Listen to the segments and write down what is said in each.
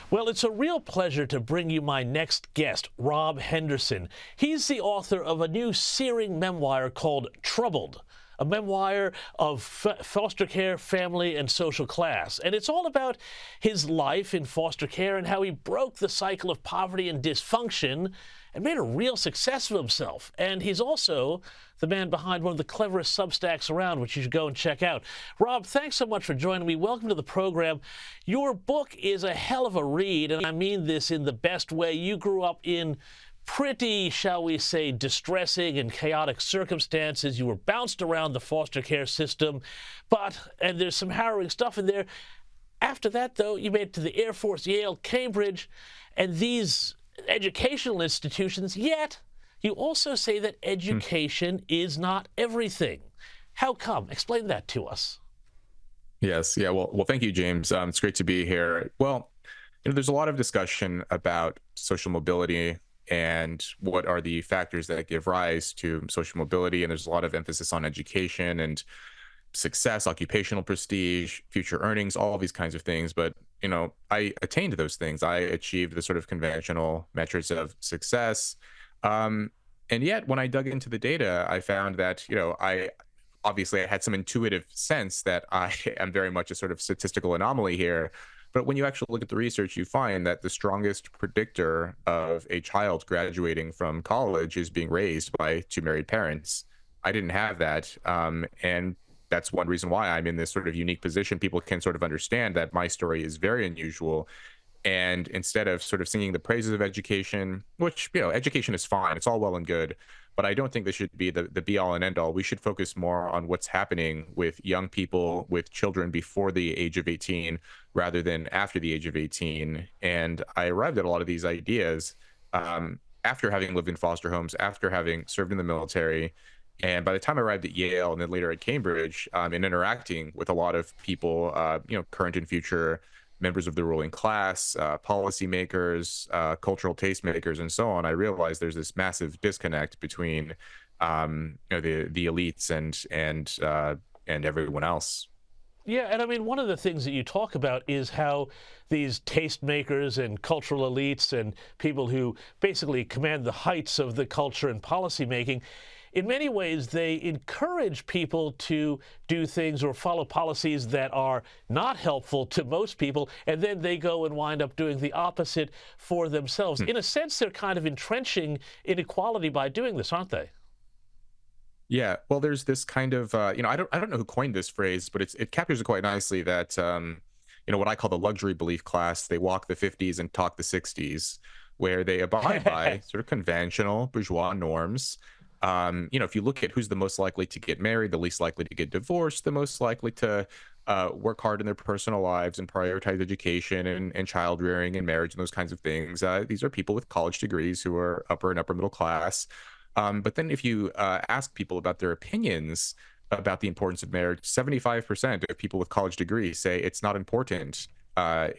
Well, it's a real pleasure to bring you my next guest, Rob Henderson. He's the author of a new searing memoir called Troubled, a memoir of foster care, family, and social class. And it's all about his life in foster care and how he broke the cycle of poverty and dysfunction and made a real success of himself. And he's also the man behind one of the cleverest Substacks around, which you should go and check out. Rob, thanks so much for joining me. Welcome to the program. Your book is a hell of a read, and I mean this in the best way. You grew up in pretty, shall we say, distressing and chaotic circumstances. You were bounced around the foster care system, and there's some harrowing stuff in there. After that, though, you made it to the Air Force, Yale, Cambridge, and these educational institutions, yet you also say that education is not everything. How come? Explain that to us. Yes. Yeah. Well, thank you, James. It's great to be here. Well, there's a lot of discussion about social mobility and what are the factors that give rise to social mobility. And there's a lot of emphasis on education and success, occupational prestige, future earnings, all these kinds of things. But, I attained those things. I achieved the sort of conventional metrics of success. And yet when I dug into the data, I found that, I had some intuitive sense that I am very much a sort of statistical anomaly here. But when you actually look at the research, you find that the strongest predictor of a child graduating from college is being raised by two married parents. I didn't have that. And that's one reason why I'm in this sort of unique position. People can sort of understand that my story is very unusual. And instead of sort of singing the praises of education, which, education is fine, it's all well and good, but I don't think this should be the be all and end all. We should focus more on what's happening with young people, with children before the age of 18, rather than after the age of 18. And I arrived at a lot of these ideas after having lived in foster homes, after having served in the military. And by the time I arrived at Yale and then later at Cambridge, and interacting with a lot of people, current and future members of the ruling class, policymakers, cultural tastemakers, and so on, I realized there's this massive disconnect between, the elites and everyone else. Yeah, and I mean, one of the things that you talk about is how these tastemakers and cultural elites and people who basically command the heights of the culture and policy making, in many ways, they encourage people to do things or follow policies that are not helpful to most people, and then they go and wind up doing the opposite for themselves. In a sense, they're kind of entrenching inequality by doing this, aren't they? Yeah, well, there's this kind of, I don't know who coined this phrase, but it captures it quite nicely that, what I call the luxury belief class, they walk the 50s and talk the 60s, where they abide by sort of conventional bourgeois norms. If you look at who's the most likely to get married, the least likely to get divorced, the most likely to work hard in their personal lives and prioritize education and child rearing and marriage and those kinds of things. These are people with college degrees who are upper and upper middle class. But then if you ask people about their opinions about the importance of marriage, 75% of people with college degrees say it's not important.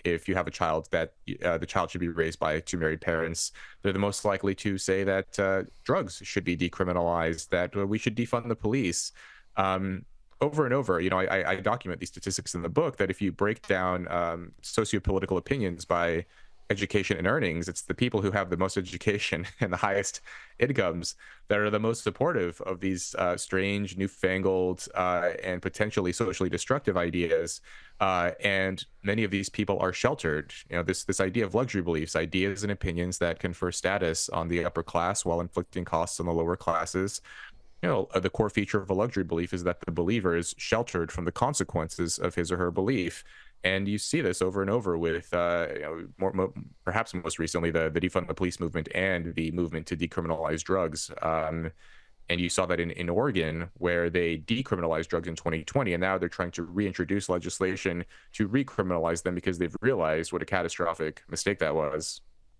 If you have a child, that the child should be raised by two married parents. They're the most likely to say that drugs should be decriminalized, that we should defund the police. Over and over, I document these statistics in the book that if you break down socio-political opinions by education and earnings, it's the people who have the most education and the highest incomes that are the most supportive of these strange, newfangled, and potentially socially destructive ideas. And many of these people are sheltered. This idea of luxury beliefs, ideas and opinions that confer status on the upper class while inflicting costs on the lower classes. The core feature of a luxury belief is that the believer is sheltered from the consequences of his or her belief. And you see this over and over with, perhaps most recently, the defund the police movement and the movement to decriminalize drugs. And you saw that in Oregon, where they decriminalized drugs in 2020, and now they're trying to reintroduce legislation to recriminalize them because they've realized what a catastrophic mistake that was.